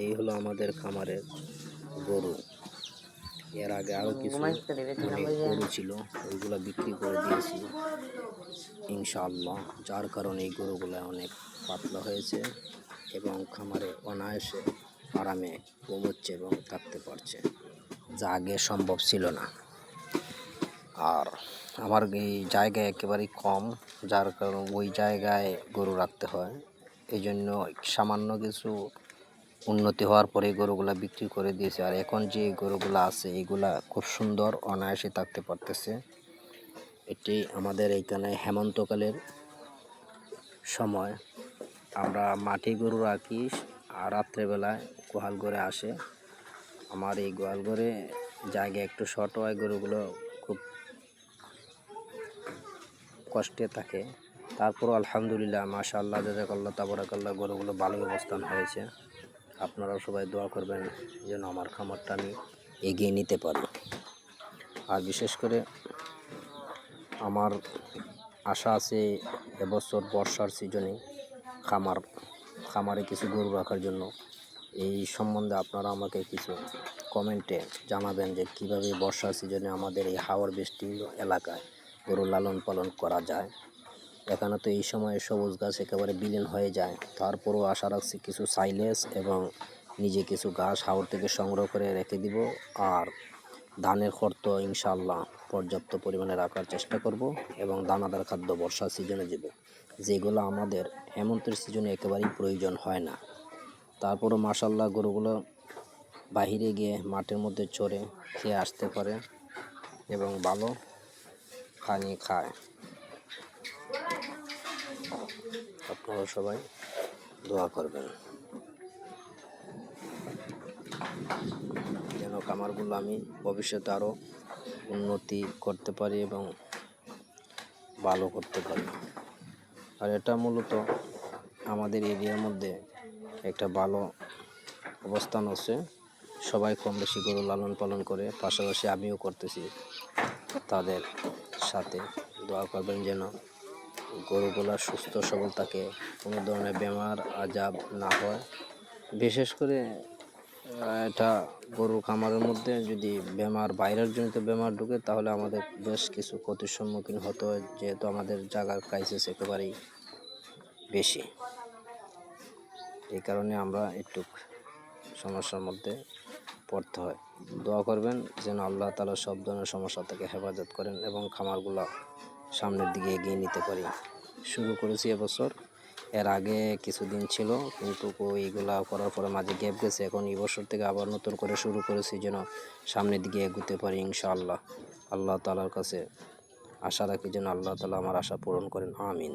এই হলো আমাদের খামারের গরু। এর আগে আরও কিছু অনেক গরু ছিল, ওইগুলো বিক্রি করে দিয়েছি ইনশাআল্লাহ, যার কারণে এই গরুগুলো অনেক পাতলা হয়েছে এবং খামারে অনায়াসে আরামে ঘুমোচ্ছে এবং থাকতে পারছে, যা আগে সম্ভব ছিল না। আর আমার এই জায়গা একেবারেই কম, যার কারণে ওই জায়গায় গরু রাখতে হয়। এই জন্য সামান্য কিছু উন্নতি হওয়ার পরে এই গরুগুলা বিক্রি করে দিয়েছে। আর এখন যে গরুগুলা আছে এইগুলা খুব সুন্দর অনায়াসে থাকতে পারতেছে। এটি আমাদের এইখানে হেমন্তকালের সময় আমরা মাঠে গরু রাখি, আর রাত্রেবেলায় গোয়াল ঘরে আসে। আমার এই গোয়াল ঘরে জায়গা একটু শর্ট হয়, গরুগুলো খুব কষ্টে থাকে। তারপরও আলহামদুলিল্লাহ, মাশাআল্লাহ, জাযাকাল্লাহ, তাবারাকাল্লাহ, গরুগুলো ভালোই অবস্থান হয়েছে। আপনারাও সবাই দোয়া করবেন যেন আমার খামারটা আমি এগিয়ে নিতে পারি। আর বিশেষ করে আমার আশা আছে এবছর বর্ষার সিজনে খামারে কিছু গরু রাখার জন্য। এই সম্বন্ধে আপনারা আমাকে কিছু কমেন্টে জানাবেন যে কীভাবে বর্ষার সিজনে আমাদের এই হাওড় বৃষ্টি এলাকায় গরু লালন পালন করা যায়। এখানে তো এই সময় সবুজ গাছ একেবারে বিলীন হয়ে যায়, তারপরও আশা রাখছি কিছু সাইলেজ এবং নিজে কিছু ঘাস হাওড় থেকে সংগ্রহ করে রেখে দিব। আর ধানের খড় তো ইনশাআল্লাহ পর্যাপ্ত পরিমাণে রাখার চেষ্টা করব এবং দানাদার খাদ্য বর্ষার সিজনে দেব, যেগুলো আমাদের হেমন্তের সিজনে একেবারেই প্রয়োজন হয় না। তারপরও মাশাআল্লাহ গরুগুলো বাহিরে গিয়ে মাঠের মধ্যে চড়ে খেয়ে আসতে পারে এবং ভালো পানি খায়। আপনারা সবাই দোয়া করবেন যেন খামারগুলো আমি ভবিষ্যতে আরও উন্নতি করতে পারি এবং ভালো করতে পারি। আর এটা মূলত আমাদের এরিয়ার মধ্যে একটা ভালো অবস্থান আছে, সবাই কম বেশি গরু লালন পালন করে, পাশাপাশি আমিও করতেছি তাদের সাথে। দোয়া করবেন যেন গরুগুলা সুস্থ সবল থাকে, কোনো ধরনের বেমার আজাব না হয়। বিশেষ করে এটা গরুর খামারের মধ্যে যদি বাইরের জনিত বেমার ঢুকে তাহলে আমাদের বেশ কিছু ক্ষতির সম্মুখীন হতে হয়, যেহেতু আমাদের জায়গার ক্রাইসিস একেবারেই বেশি। এই কারণে আমরা একটু সমস্যার মধ্যে পড়তে হয়। দোয়া করবেন যেন আল্লাহ তাআলা সব ধরনের সমস্যা থেকে হেফাজত করেন এবং খামারগুলো সামনের দিকে এগিয়ে নিতে পারি। শুরু করেছি এবছর, এর আগে কিছুদিন ছিল কিন্তু এইগুলা করার পরে মাঝে গ্যাপ গেছে। এখন এই বছর থেকে আবার নতুন করে শুরু করেছি যেন সামনের দিকে এগোতে পারি ইনশাআল্লাহ। আল্লাহ তাআলার কাছে আশা রাখি যেন আল্লাহ তাআলা আমার আশা পূরণ করেন, আমিন।